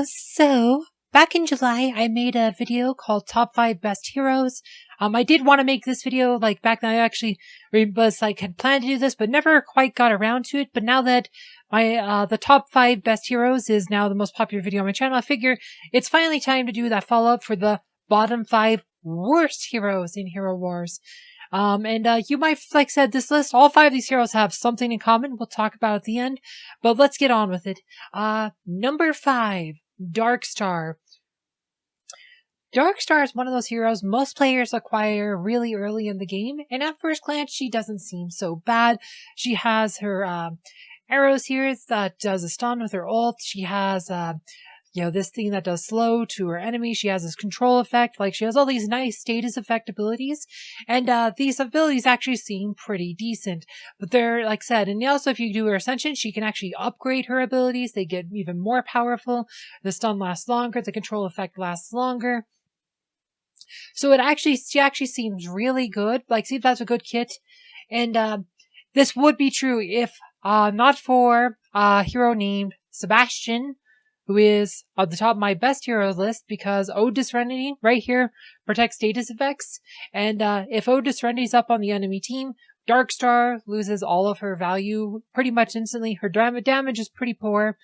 So back in July, I made a video called Top 5 Best Heroes. I did want to make this video, like, back then I actually was, like, had planned to do this, but never quite got around to it. But now that the Top 5 Best Heroes is now the most popular video on my channel, I figure it's finally time to do that follow-up for the bottom 5 worst heroes in Hero Wars. You might, like said, this list, all 5 of these heroes have something in common. We'll talk about at the end, but let's get on with it. Number 5, Darkstar. Darkstar is one of those heroes most players acquire really early in the game, and at first glance, she doesn't seem so bad. She has her, arrows here that does a stun with her ult. She has, this thing that does slow to her enemy. She has this control effect. Like, she has all these nice status effect abilities. And, these abilities actually seem pretty decent. But they're, like I said, and also if you do her Ascension, she can actually upgrade her abilities. They get even more powerful. The stun lasts longer. The control effect lasts longer. So she actually seems really good. Like, see, that's a good kit. And, this would be true if, not for a hero named Sebastian, who is at the top of my best hero list, because Ode to Serenity right here protects status effects. And if Ode to Serenity is up on the enemy team, Darkstar loses all of her value pretty much instantly. Her damage is pretty poor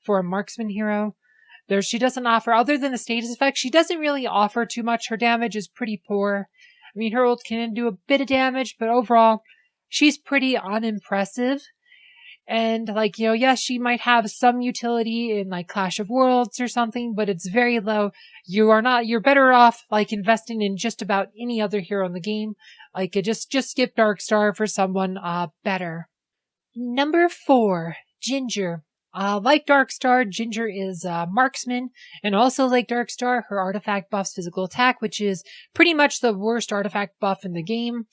for a marksman hero. She doesn't offer, other than the status effect, she doesn't really offer too much. Her damage is pretty poor. I mean, her ult can do a bit of damage, but overall, she's pretty unimpressive. And, like, yes, she might have some utility in, like, Clash of Worlds or something, but it's very low. You're better off, like, investing in just about any other hero in the game. Like, just skip Darkstar for someone, better. Number 4, Ginger. Like Darkstar, Ginger is Marksman, and also like Darkstar, her artifact buffs physical attack, which is pretty much the worst artifact buff in the game.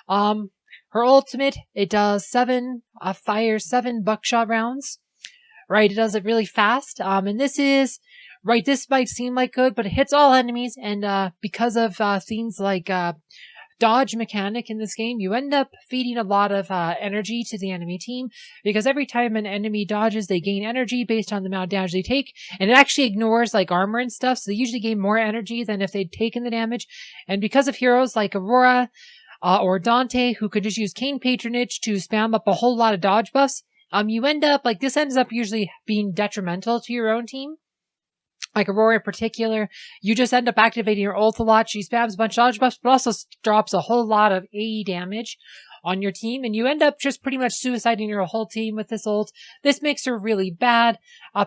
Her ultimate, it does fires 7 buckshot rounds. Right, it does it really fast. And this might seem like good, but it hits all enemies, and because of things like dodge mechanic in this game, you end up feeding a lot of energy to the enemy team, because every time an enemy dodges, they gain energy based on the amount of damage they take, and it actually ignores like armor and stuff, so they usually gain more energy than if they'd taken the damage. And because of heroes like Aurora or Dante, who could just use Cane Patronage to spam up a whole lot of dodge buffs, this ends up usually being detrimental to your own team. Like Aurora in particular, you just end up activating her ult a lot. She spams a bunch of dodge buffs, but also drops a whole lot of AE damage on your team, and you end up just pretty much suiciding your whole team with this ult. This makes her really bad.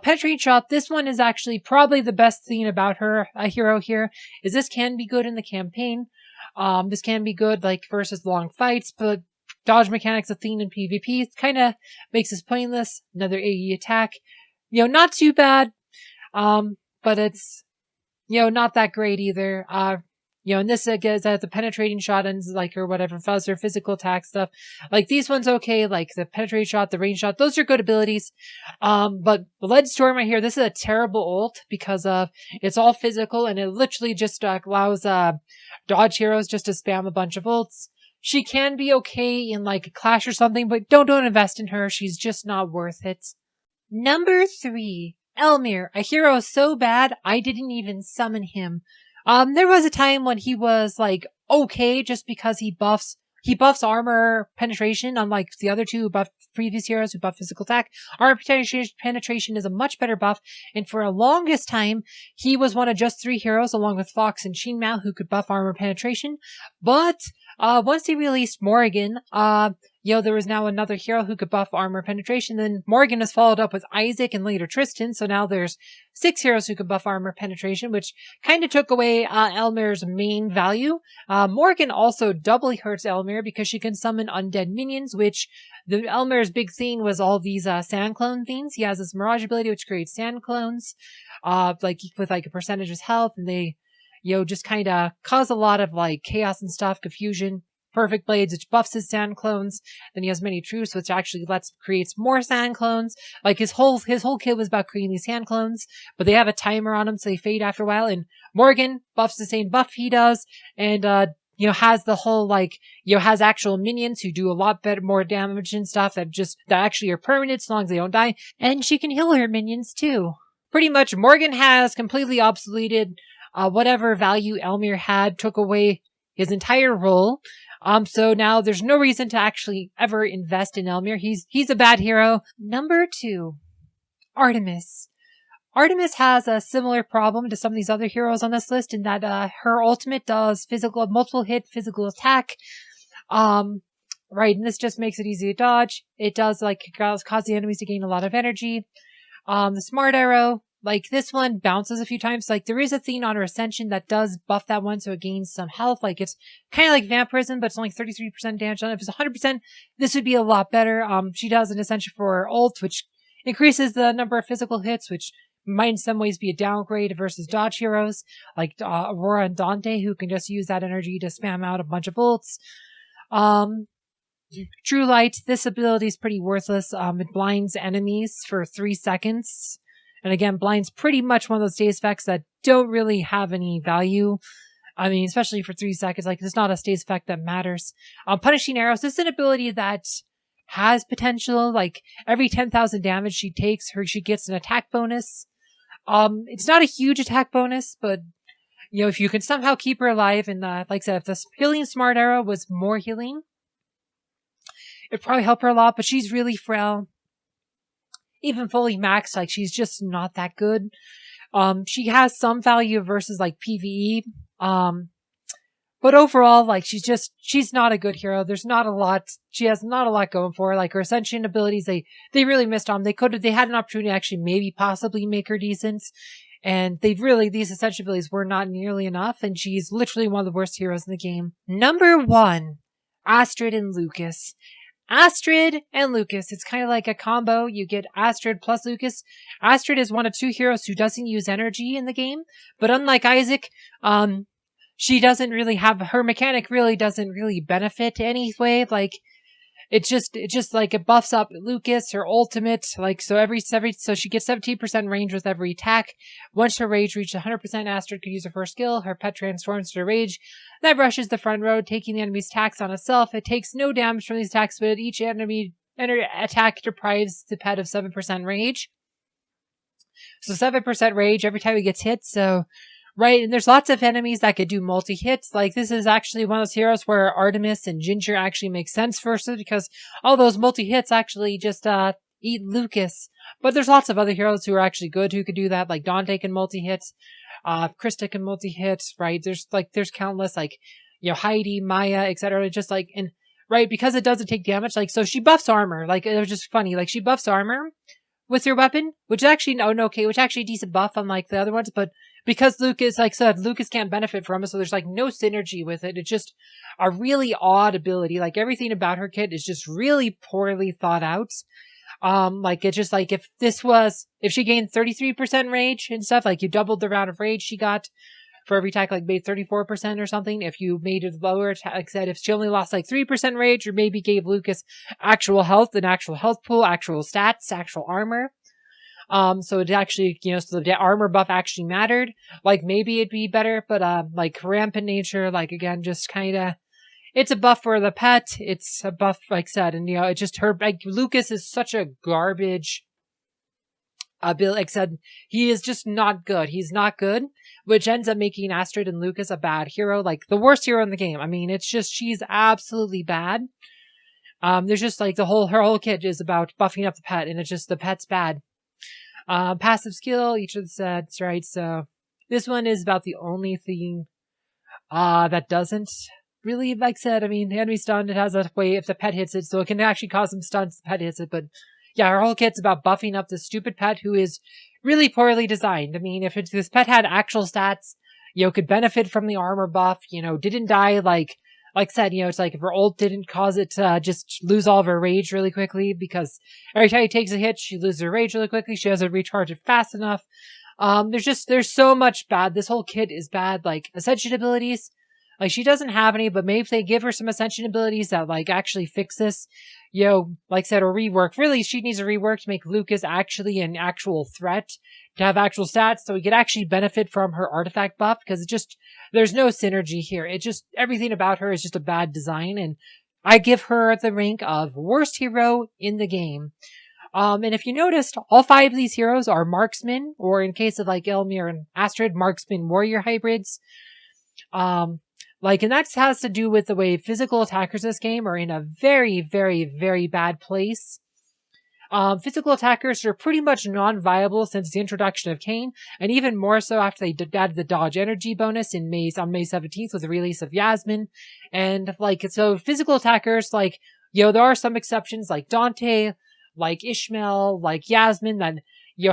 Penetrating Shot, this one is actually probably the best thing about her, a hero here, is this can be good in the campaign. This can be good, like, versus long fights, but dodge mechanics a thing in PvP. Kind of makes this pointless. Another AE attack. Not too bad. But it's, not that great either. And this is the penetrating shot ends, like, or whatever, fuzz or physical attack stuff. Like, these ones okay, like the penetrating shot, the range shot, those are good abilities. But the Lead Storm right here, this is a terrible ult because of, it's all physical, and it literally just allows, dodge heroes just to spam a bunch of ults. She can be okay in, like, a clash or something, but don't invest in her. She's just not worth it. Number 3. Elmir, a hero so bad, I didn't even summon him. There was a time when he was, like, okay, just because he buffs armor penetration, unlike the other two who buff previous heroes who buff physical attack. Armor penetration is a much better buff, and for a longest time, he was one of just 3 heroes, along with Fox and Shinmao, who could buff armor penetration. But, once they released Morrigan, there was now another hero who could buff armor penetration. Then Morrigan is followed up with Isaac and later Tristan. So now there's 6 heroes who could buff armor penetration, which kind of took away Elmir's main value. Morrigan also doubly hurts Elmir because she can summon undead minions, which Elmir's big thing was all these sand clone things. He has this Mirage ability which creates sand clones, with like a percentage of his health, and they just kind of cause a lot of like chaos and stuff, confusion. Perfect Blades, which buffs his sand clones. Then he has Many Truths, which actually creates more sand clones. Like, his whole kit was about creating these sand clones, but they have a timer on them, so they fade after a while. And Morgan buffs the same buff he does, and has the whole, like, has actual minions who do a lot better, more damage and stuff that actually are permanent as long as they don't die. And she can heal her minions too. pretty much Morgan has completely obsoleted whatever value Elmir had, took away his entire role. So now there's no reason to actually ever invest in Elmir. He's a bad hero. Number 2, Artemis. Artemis has a similar problem to some of these other heroes on this list in that her ultimate does multiple hit physical attack. Right, and this just makes it easy to dodge. It does cause the enemies to gain a lot of energy. The smart arrow, this one bounces a few times. There is a thing on her ascension that does buff that one, so it gains some health. It's kind of like vampirism, but it's only 33% damage on it. If it's 100%, this would be a lot better. She does an ascension for her ult, which increases the number of physical hits, which might in some ways be a downgrade versus dodge heroes like Aurora and Dante, who can just use that energy to spam out a bunch of ults. True Light, this ability is pretty worthless. It blinds enemies for 3 seconds. And again, blind's pretty much one of those status effects that don't really have any value. I mean, especially for 3 seconds. It's not a status effect that matters. Punishing Arrows, this is an ability that has potential. Every 10,000 damage she takes, she gets an attack bonus. It's not a huge attack bonus, but if you can somehow keep her alive, and like I said, if the healing smart arrow was more healing, it'd probably help her a lot, but she's really frail. Even fully maxed, she's just not that good. She has some value versus PvE. But overall, she's not a good hero. There's not a lot. She has not a lot going for her. Her ascension abilities, they really missed on. They had an opportunity to actually maybe possibly make her decent. And these ascension abilities were not nearly enough. And she's literally one of the worst heroes in the game. Number 1, Astrid and Lucas. Astrid and Lucas. It's kind of like a combo. You get Astrid plus Lucas. Astrid is one of 2 heroes who doesn't use energy in the game. But unlike Isaac, she doesn't really have, her mechanic really doesn't really benefit anyway. It buffs up Lucas, her ultimate, so so she gets 17% range with every attack. Once her rage reaches 100%, Astrid could use her first skill. Her pet transforms to rage. That rushes the front row, taking the enemy's attacks on itself. It takes no damage from these attacks, but each enemy attack deprives the pet of 7% rage. So 7% rage every time it gets hit, right, and there's lots of enemies that could do multi-hits. This is actually one of those heroes where Artemis and Ginger actually make sense versus, because all those multi-hits actually just eat Lucas. But there's lots of other heroes who are actually good who could do that, Dante can multi-hit, Krista can multi-hit, right? There's countless, Heidi, Maya, etc. And right, because it doesn't take damage, so she buffs armor. It was just funny, she buffs armor with your weapon, which is actually, which actually a decent buff unlike the other ones, but because Lucas, Lucas can't benefit from it, so there's no synergy with it. It's just a really odd ability. Everything about her kit is just really poorly thought out. It's just if she gained 33% rage and stuff, you doubled the round of rage she got for every attack, made 34% or something. If you made it lower, if she only lost 3% rage, or maybe gave Lucas actual health, an actual health pool, actual stats, actual armor. So it actually, so the armor buff actually mattered. Maybe it'd be better, but, rampant nature, again, just kinda, it's a buff for the pet. It's a buff, like I said, and, it's just her, Lucas is such a garbage ability. Like I said, he is just not good. He's not good, which ends up making Astrid and Lucas a bad hero, the worst hero in the game. I mean, it's just, she's absolutely bad. There's just, her whole kit is about buffing up the pet, and it's just, the pet's bad. Passive skill, each of the sets, right? So this one is about the only thing that doesn't really, like I said, I mean, the enemy stun, it has a way if the pet hits it, so it can actually cause some stuns if the pet hits it, but yeah, our whole kit's about buffing up this stupid pet who is really poorly designed. I mean, if this pet had actual stats, could benefit from the armor buff, didn't die like I said, it's if her ult didn't cause it to just lose all of her rage really quickly, because every time she takes a hit, she loses her rage really quickly. She doesn't recharge it fast enough. There's so much bad. This whole kit is bad. Ascension abilities, she doesn't have any, but maybe if they give her some ascension abilities that actually fix this, like I said, or rework. Really, she needs a rework to make Lucas actually an actual threat, to have actual stats, so we could actually benefit from her artifact buff, because it just, there's no synergy here. It just, everything about her is just a bad design, and I give her the rank of worst hero in the game. And if you noticed, all 5 of these heroes are marksmen, or in case of like Elmir and Astrid, marksman warrior hybrids. And that has to do with the way physical attackers in this game are in a very, very, very bad place. Physical attackers are pretty much non-viable since the introduction of Kain, and even more so after they added the dodge energy bonus on May 17th with the release of Yasmin. And so physical attackers, there are some exceptions like Dante, like Ishmael, like Yasmin that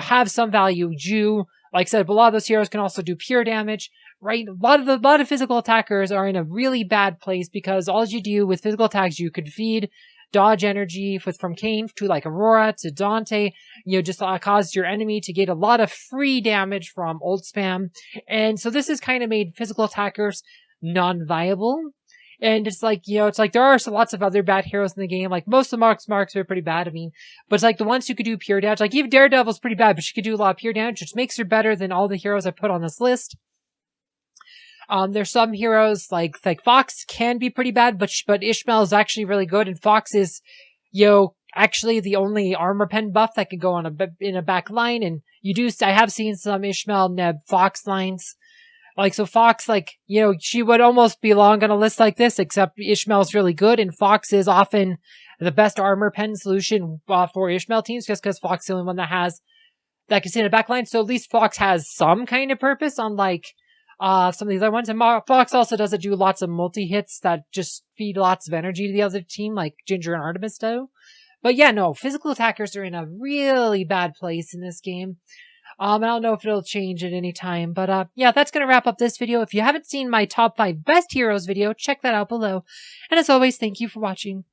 have some value. Ju, like I said, but a lot of those heroes can also do pure damage, right? A lot of physical attackers are in a really bad place because all you do with physical attacks, you could feed dodge energy from Kain to like Aurora to Dante, just cause your enemy to get a lot of free damage from ult spam. And so this has kind of made physical attackers non-viable. And it's like there are lots of other bad heroes in the game. Like most of the marks are pretty bad. I mean, but it's like the ones who could do pure damage. Like even Daredevil's pretty bad, but she could do a lot of pure damage, which makes her better than all the heroes I put on this list. There's some heroes like Fox can be pretty bad, but Ishmael is actually really good, and Fox is, actually the only armor pen buff that can go on in a back line. And I have seen some Ishmael Neb Fox lines. So Fox, she would almost belong on a list like this, except Ishmael's really good, and Fox is often the best armor pen solution for Ishmael teams, just because Fox is the only one that can sit in a back line. So at least Fox has some kind of purpose, unlike some of these other ones. And Fox also doesn't do lots of multi-hits that just feed lots of energy to the other team, like Ginger and Artemis do. But yeah, no, physical attackers are in a really bad place in this game. I don't know if it'll change at any time, but yeah, that's going to wrap up this video. If you haven't seen my top 5 best heroes video, check that out below. And as always, thank you for watching.